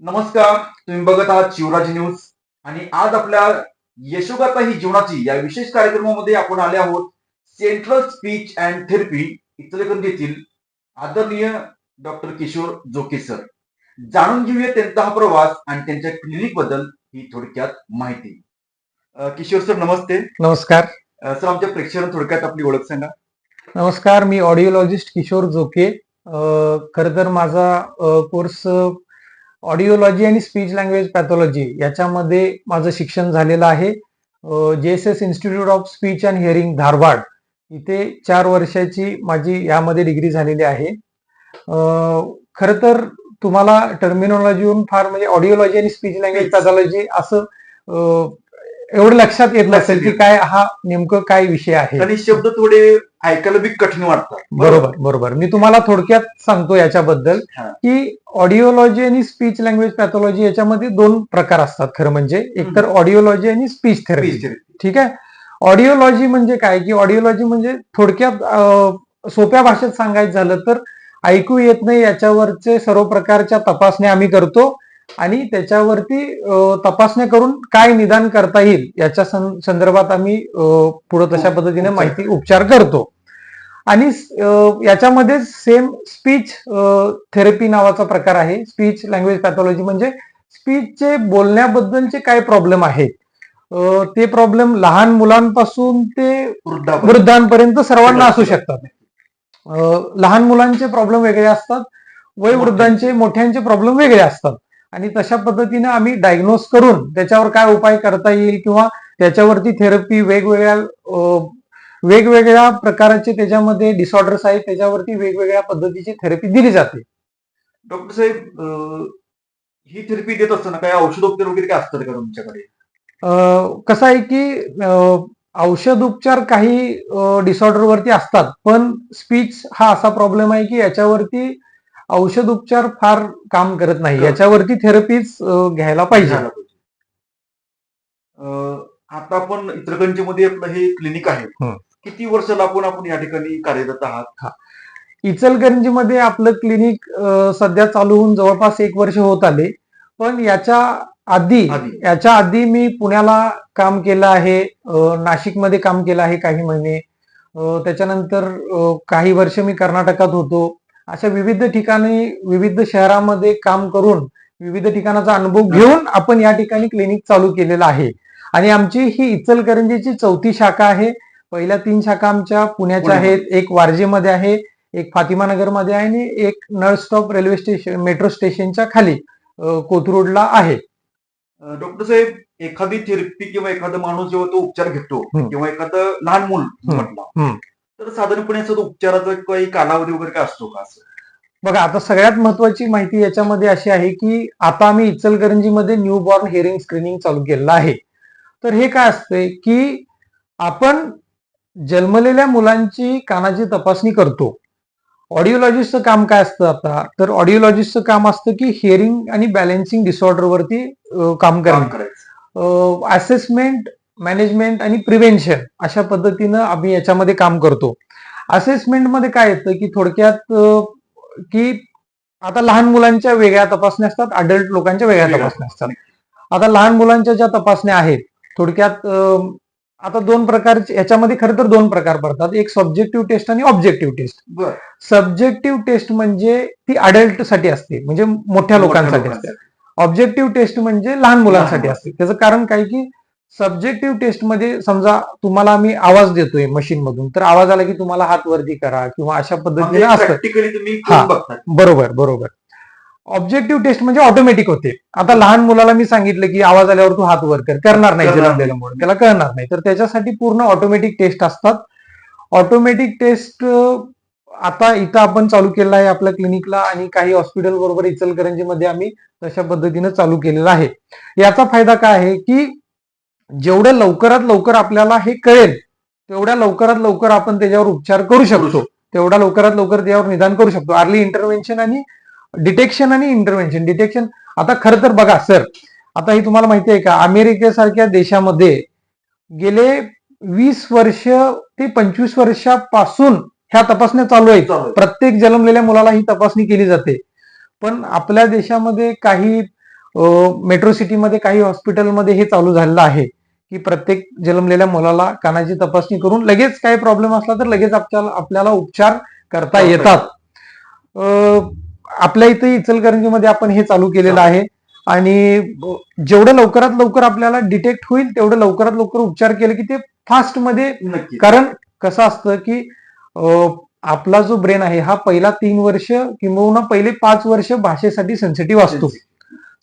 नमस्कार, तुम्ही बघत आहात शिवराज न्यूज आणि आज आपल्या यशोगाथा ही जीवनाची या विशेष कार्यक्रमामध्ये आपण आले आहोत. Central speech and therapy Ichalkaranji येथील आदरणीय डॉक्टर किशोर जोके सर. जाणून घेऊया त्यांचा हा प्रवास आणि त्यांच्या क्लिनिक बद्दल ही थोडक्यात माहिती. किशोर सर नमस्ते. नमस्कार. सर आमच्या प्रेक्षकांना थोडक्यात आपली ओळख सांगा. नमस्कार, मी ऑडिओलॉजिस्ट किशोर जोके. खरं तर माझा कोर्स ऑडिओलॉजी आणि स्पीच लँग्वेज पॅथॉलॉजी याच्यामध्ये माझं शिक्षण झालेलं आहे. JSS institute of speech and hearing Dharwad इथे 4 वर्षाची माझी यामध्ये डिग्री झालेली आहे. खरं तर तुम्हाला टर्मिनॉलॉजीवरून फार म्हणजे ऑडिओलॉजी आणि स्पीच लँग्वेज पॅथॉलॉजी असं एवढं लक्षात येत नसेल की काय हा नेमकं काय विषय आहे. आणि शब्द थोडे ऐकायला बी कठीण वाटतात. बरोबर. मी तुम्हाला थोडक्यात सांगतो याच्याबद्दल की ऑडिओलॉजी आणि स्पीच लँग्वेज पॅथॉलॉजी याच्यामध्ये 2 प्रकार असतात. खरं म्हणजे एकतर ऑडिओलॉजी आणि स्पीच थेरपी. ठीक आहे. ऑडिओलॉजी म्हणजे काय की ऑडिओलॉजी म्हणजे थोडक्यात सोप्या भाषेत सांगायचं झालं तर ऐकू येत नाही याच्यावरचे सर्व प्रकारच्या तपासण्या आम्ही करतो आणि त्याच्यावरती तपासण्या करून काय निदान करता येईल याच्या संदर्भात आम्ही पुढे तशा पद्धतीने माहिती उपचार करतो. आणि याच्यामध्ये सेम स्पीच थेरपी नावाचा प्रकार आहे. स्पीच लँग्वेज पॅथॉलॉजी म्हणजे स्पीचचे बोलण्याबद्दलचे काय प्रॉब्लेम आहेत ते प्रॉब्लेम लहान मुलांपासून ते वृद्धांपर्यंत सर्वांना असू शकतात. लहान मुलांचे प्रॉब्लेम वेगळे असतात, वयोवृद्धांचे मोठ्यांचे प्रॉब्लेम वेगळे असतात आणि तशा पद्धतीने आम्ही डायग्नोज करून त्याच्यावर काय उपाय करता येईल किंवा त्याच्यावरती थेरपी वेगवेगळ्या प्रकारचे त्याच्यामध्ये डिसऑर्डर्स आहेत त्याच्यावरती वेगवेगळ्या पद्धतीची थेरपी दिली जाते. डॉक्टर साहेब, ही थेरपी देत असताना काय औषधोपचार वगैरे काय असतात का तुमच्याकडे? कसं आहे की औषध उपचार काही डिसऑर्डर वरती असतात, पण स्पीच हा असा प्रॉब्लेम आहे की याच्यावरती औषध उपचार फार काम करत नाही. याच्यावरती थेरपीच घ्यायला पाहिजे. आता आपण इचलकरंजी मध्ये आपलं हे क्लिनिक आहे. किती वर्षाला आपण या ठिकाणी कार्यरत आहात? इचलकरंजीमध्ये आपलं क्लिनिक सध्या चालू होऊन जवळपास 1 वर्ष होत आले. पण याच्या आधी मी पुण्याला काम केलं आहे, नाशिकमध्ये काम केलं आहे काही महिने. त्याच्यानंतर काही वर्ष मी कर्नाटकात होतो. अशा विविध ठिकाणी विविध शहरामध्ये काम करून विविध ठिकाणाचा अनुभव घेऊन आपण या ठिकाणी क्लिनिक चालू केलेलं आहे. आणि आमची ही इचलकरंजीची 4थी शाखा आहे. पहिल्या 3 शाखा आमच्या पुण्याच्या आहेत. एक वारजेमध्ये आहे, एक फातिमानगरमध्ये आहे आणि एक नळ स्टॉप रेल्वे स्टेशन मेट्रो स्टेशनच्या खाली कोथरूडला आहे. डॉक्टर साहेब, एखादी थेरपी किंवा एखादा माणूस जेव्हा तो उपचार घेतो किंवा एखादं लहान मूल म्हटलं तर साधारणपणे असं उपचाराचा काही कालावधी वगैरे काय असतो का? असं बघा, आता सगळ्यात महत्वाची माहिती याच्यामध्ये अशी आहे की आता आम्ही इचलकरंजीमध्ये न्यू बॉर्न हिअरिंग स्क्रीनिंग चालू केलेलं आहे. तर हे काय असतंय की आपण जन्मलेल्या मुलांची कानाची तपासणी करतो. ऑडिओलॉजिस्टचं काम काय असतं आता तर ऑडिओलॉजिस्टचं काम असतं की हिअरिंग आणि बॅलन्सिंग डिसऑर्डर वरती काम करायचं. असेसमेंट, मॅनेजमेंट आणि प्रिव्हेन्शन अशा पद्धतीनं आम्ही याच्यामध्ये काम करतो. असेसमेंट मध्ये काय येतं की थोडक्यात की आता लहान मुलांच्या वेगळ्या तपासण्या असतात, अडल्ट लोकांच्या वेगळ्या तपासण्या असतात. आता लहान मुलांच्या ज्या तपासण्या आहेत थोडक्यात आता 2 प्रकारचे याच्यामध्ये खरं तर 2 प्रकार पडतात. एक सब्जेक्टिव्ह टेस्ट आणि ऑब्जेक्टिव्ह टेस्ट. सब्जेक्टिव्ह टेस्ट म्हणजे ती अडल्ट साठी असते, म्हणजे मोठ्या लोकांसाठी असते. ऑब्जेक्टिव्ह टेस्ट म्हणजे लहान मुलांसाठी असते. त्याचं कारण काय की सब्जेक्टिव्ह टेस्ट मध्ये समजा तुम्हाला आम्ही आवाज देतोय मशीन मधून, तर आवाज आला की तुम्हाला हात वरती करा किंवा अशा पद्धतीने असतं. बरोबर. ऑब्जेक्टिव्ह टेस्ट म्हणजे ऑटोमॅटिक होते. आता लहान मुलाला मी सांगितलं की आवाज आल्यावर तू हात वर करणार नाही, जन्मलेला मुळे त्याला कळणार नाही. तर त्याच्यासाठी पूर्ण ऑटोमॅटिक टेस्ट असतात. ऑटोमॅटिक टेस्ट आता इथं आपण चालू केलं आहे आपल्या क्लिनिकला आणि काही हॉस्पिटल बरोबर इचलकरंजीमध्ये आम्ही तशा पद्धतीने चालू केलेलं आहे. याचा फायदा काय आहे की जेवढ्या लवकरात लवकर आपल्याला हे कळेल तेवढ्या लवकरात लवकर आपण त्याच्यावर उपचार करू शकतो, तेवढ्या लवकरात लवकर त्याच्यावर निदान करू शकतो. अर्ली इंटरव्हेन्शन आणि डिटेक्शन आणि इंटरव्हेन्शन. डिटेक्शन आता खरं तर बघा सर, आता हे तुम्हाला माहिती आहे का, अमेरिकेसारख्या देशामध्ये गेले 20 वर्ष ते 25 वर्षापासून ह्या तपासण्या चालू आहेत. प्रत्येक जन्मलेल्या मुलाला ही तपासणी केली जाते. पण आपल्या देशामध्ये काही मेट्रो सिटीमध्ये काही हॉस्पिटलमध्ये हे चालू झालेलं आहे की प्रत्येक जन्मलेल्या मुलाला कानाची तपासणी करून लगेच काही प्रॉब्लेम असला तर लगेच आपल्याला उपचार करता येतात. आपल्या इथे इचलकरंजीमध्ये आपण हे चालू केलेलं आहे आणि जेवढं लवकरात लवकर आपल्याला डिटेक्ट होईल तेवढं लवकरात लवकर उपचार केले की ते फास्ट मध्ये. नक्की. कारण कसं असतं की आपला जो ब्रेन आहे हा पहिला 3 वर्ष किंवा पहिले 5 वर्ष भाषेसाठी सेन्सिटिव्ह असतो.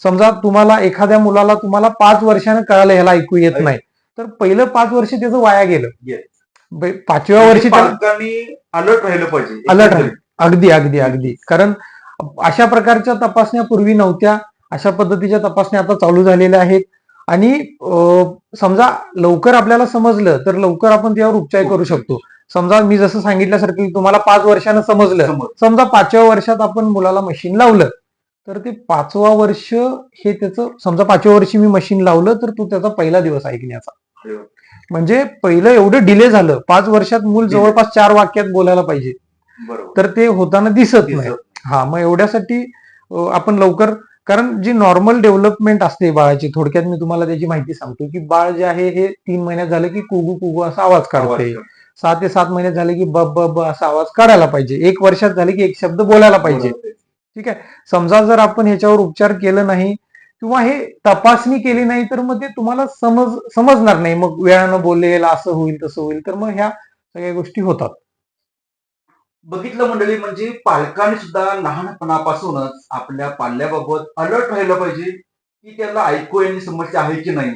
समजा तुम्हाला एखाद्या मुलाला तुम्हाला 5 वर्षानं कळालं ह्याला ऐकू येत नाही तर पहिलं 5 वर्ष त्याचं वाया गेलं. 5व्या वर्षी अलर्ट राहिलं पाहिजे. अलर्ट. अगदी अगदी अगदी. कारण अशा प्रकारच्या तपासण्या पूर्वी नव्हत्या. अशा पद्धतीच्या तपासण्या आता चालू झालेल्या आहेत आणि समजा लवकर आपल्याला समजलं तर लवकर आपण त्यावर उपचार करू शकतो. समजा मी जसं सांगितल्यासारखं तुम्हाला 5 वर्षानं समजलं, समजा 5व्या वर्षात आपण मुलाला मशीन लावलं तर ते 5वं वर्ष हे त्याचं, समजा 5व्या वर्षी मी मशीन लावलं तर तो त्याचा पहिला दिवस ऐकण्याचा. म्हणजे पहिलं एवढं डिले झालं. 5 वर्षात मूल जवळपास 4 वाक्यात बोलायला पाहिजे तर ते होताना दिसत नाही. हा, मग एवढ्यासाठी आपण लवकर, कारण जी नॉर्मल डेव्हलपमेंट असते बाळाची, थोडक्यात मी तुम्हाला त्याची माहिती सांगतो की बाळ जे आहे हे 3 महिन्यात झालं की कुगू कुगू असा आवाज काढते. 6 ते 7 महिन्यात झाले की ब ब ब असा आवाज काढायला पाहिजे. 1 वर्षात झाले की एक शब्द बोलायला पाहिजे. ठीक आहे. समजा जर आपण ह्याच्यावर उपचार केलं नाही किंवा हे तपासणी केली नाही तर मग ते तुम्हाला समजणार नाही. मग वेळानं बोलेल, असं होईल तसं होईल, तर मग ह्या सगळ्या गोष्टी होतात. बघितलं मंडळी, म्हणजे पालकांनी सुद्धा लहानपणापासूनच आपल्या पाल्याबाबत अलर्ट राहिलं पाहिजे की त्याला ऐकू येण्याची समस्या आहे की नाही.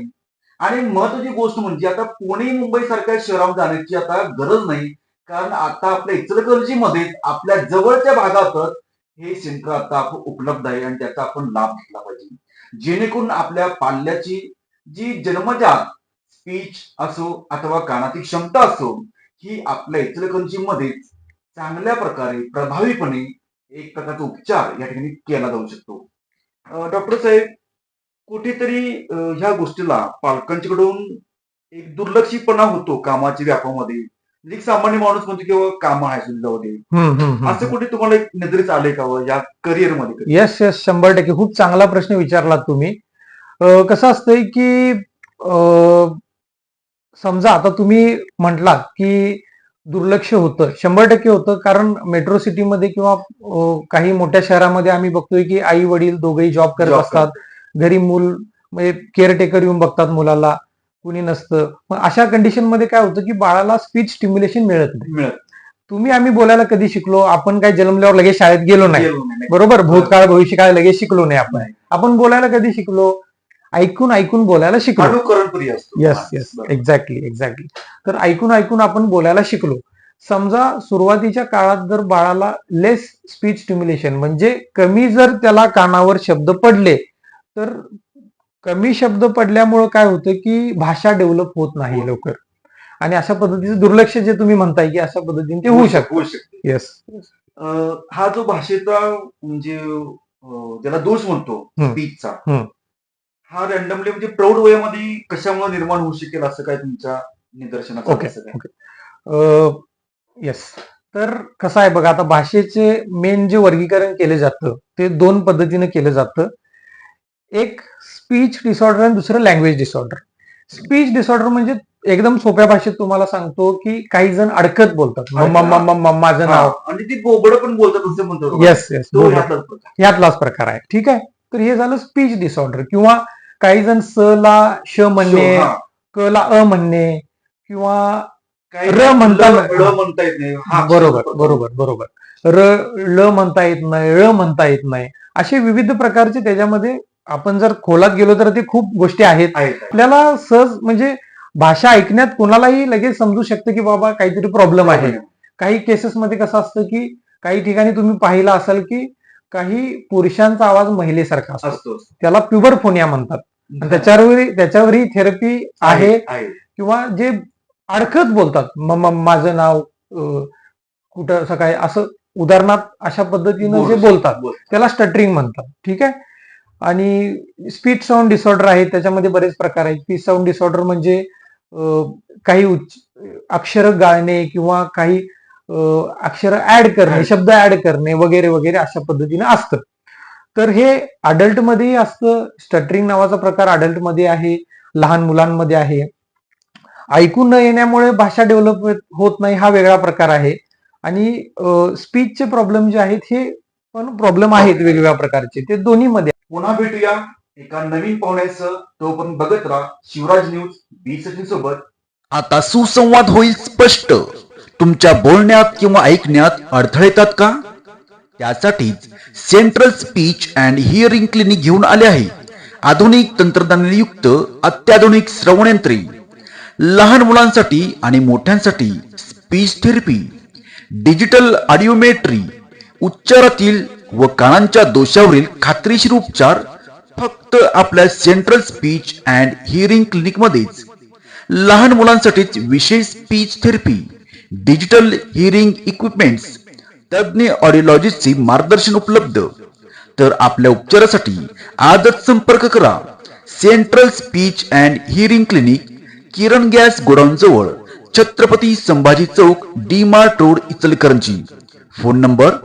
आणि महत्वाची गोष्ट म्हणजे आता पुणे मुंबई सारख्या शहरात जाण्याची आता गरज नाही, कारण आता आपल्या इचलकरंजीमध्ये आपल्या जवळच्या भागातच हे सेंटर आता उपलब्ध आहे आणि त्याचा आपण लाभ घेतला पाहिजे, जेणेकरून आपल्या पाल्याची जी जन्मजात स्पीच असो अथवा कानाची क्षमता असो ही आपल्या इचलकरंजीमध्ये चांगल्या प्रकारे प्रभावीपणे एक प्रकारचा उपचार या ठिकाणी केला जाऊ शकतो. डॉक्टर साहेब, कुठेतरी ह्या गोष्टीला पालकांच्याकडून एक दुर्लक्षीपणा होतो कामाच्या व्यापामध्ये. म्हणजे एक सामान्य माणूस म्हणतो किंवा काम आहे जाऊ दे, असं कुठे तुम्हाला एक नजरेच आले का या करिअर मध्ये? Yes yes, 100%. खूप चांगला प्रश्न विचारलात तुम्ही. कसं असतंय की समजा आता तुम्ही म्हटलात की दुर्लक्ष होतं, 100% होतं. कारण मेट्रो सिटीमध्ये किंवा काही मोठ्या शहरामध्ये आम्ही बघतोय की आई वडील दोघेही जॉब करत असतात. घरी मूल म्हणजे केअरटेकर येऊन बघतात मुलाला, कुणी नसतं. मग अशा कंडिशन मध्ये काय होतं की बाळाला स्पीच स्टिम्युलेशन मिळत नाही. तुम्ही आम्ही बोलायला कधी शिकलो? आपण काय जन्मल्यावर लगेच शाळेत गेलो नाही, बरोबर? भूतकाळ भविष्यकाळ लगेच शिकलो नाही आपण. आपण बोलायला कधी शिकलो? ऐकून ऐकून बोलायला शिकलो. Yes yes, exactly exactly. तर ऐकून ऐकून आपण बोलायला शिकलो. समजा सुरुवातीच्या काळात जर बाळाला लेस स्पीच स्टिम्युलेशन म्हणजे कमी जर त्याला कानावर शब्द पडले तर कमी शब्द पडल्यामुळे काय होतं की भाषा डेव्हलप होत नाही लवकर आणि अशा पद्धतीचं दुर्लक्ष जे तुम्ही म्हणताय की अशा पद्धतीने ते होऊ शकतं. येस. हा जो भाषेचा म्हणजे ज्याला दोष म्हणतो स्पीचचा, हा रँडमली म्हणजे प्रौढ वयामध्ये कशामुळे निर्माण होऊ शकेल असं काय तुमच्या निदर्शनात? Okay okay. येस. तर कसं आहे बघा, आता भाषेचे मेन जे वर्गीकरण केलं जातं ते 2 पद्धतीने केलं जातं. एक स्पीच डिसऑर्डर आणि दुसरं लँग्वेज डिसऑर्डर. स्पीच डिसऑर्डर म्हणजे एकदम सोप्या भाषेत तुम्हाला सांगतो की काही जण अडकत बोलतात, माझं नाव, आणि ती बोबड पण बोलतात असं म्हणतो. येस येस, ह्यातलाच प्रकार आहे. ठीक आहे. तर हे झालं स्पीच डिसऑर्डर. किंवा काही जण स ला श म्हणणे, क ला अ म्हणणे किंवा र म्हणता येत नाही. बरोबर बरोबर बरोबर. ल म्हणता येत नाही, ळ म्हणता येत नाही. असे विविध प्रकारचे त्याच्यामध्ये आपण जर खोलात गेलो तर ते खूप गोष्टी आहेत. आपल्याला सहज म्हणजे भाषा ऐकण्यात कोणालाही लगेच समजू शकतं की बाबा काहीतरी प्रॉब्लेम आहे. काही केसेसमध्ये कसं असतं की काही ठिकाणी तुम्ही पाहिलं असाल की काही पुरुषांचा आवाज महिलेसारखा असतो, त्याला प्युबरफोनिया म्हणतात. त्याच्यावरही थेरपी आहे. किंवा जे अडकत बोलतात, माझं नाव, कुठं सकाळी, असं उदाहरणार्थ अशा पद्धतीनं जे बोलतात त्याला स्टटरिंग म्हणतात. ठीक आहे. आणि स्पीच साऊंड डिसऑर्डर आहे, त्याच्यामध्ये बरेच प्रकार आहेत. स्पीच साऊंड डिसऑर्डर म्हणजे काही अक्षर गाळणे किंवा काही अक्षर ऍड करणे, शब्द ऍड करणे वगैरे वगैरे अशा पद्धतीने असतं. तर हे अडल्टमध्येही असतं. स्टटरिंग नावाचा प्रकार अडल्टमध्ये आहे, लहान मुलांमध्ये आहे. ऐकू न येण्यामुळे भाषा डेव्हलप होत नाही हा वेगळा प्रकार आहे. आणि स्पीचचे प्रॉब्लेम जे आहेत हे पण प्रॉब्लेम आहेत वेगवेगळ्या प्रकारचे, ते दोन्हीमध्ये. पुन्हा भेटूया एका नवीन पाहुण्याचं. तोपर्यंत बघत राहा शिवराज न्यूज बी सचिन सोबत. आता सुसंवाद होईल स्पष्ट. तुमच्या बोलण्यात किंवा ऐकण्यात अडथळे येतात का? त्यासाठीच central speech and hearing clinic घेऊन आले आहे. आधुनिक तंत्रज्ञानाने युक्त अत्याधुनिक श्रवण यंत्रे, लहान मुलांसाठी आणि मोठ्यांसाठी स्पीच थेरपी, डिजिटल ऑडिओमेट्री, उच्चारातील व कानांच्या दोषावरील खात्रीशीर उपचार फक्त आपल्या central speech and hearing clinic मध्येच. लहान मुलांसाठीच विशेष speech therapy, digital hearing equipments, तज्ञ ऑडिओलॉजिस्टचे मार्गदर्शन उपलब्ध. तर आपल्या उपचारासाठी आजच संपर्क करा. Central speech and hearing clinic, Kiran gas godown जवळ, छत्रपती संभाजी चौक, D Mart road, Ichalkaranji. Phone number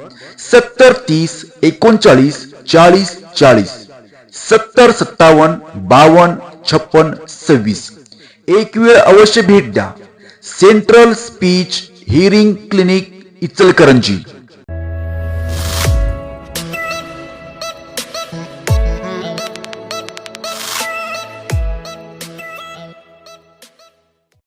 7030 39 40 40, 7057 52 56 26. एक वेळ अवश्य भेट द्या. Central speech hearing clinic, Ichalkaranji.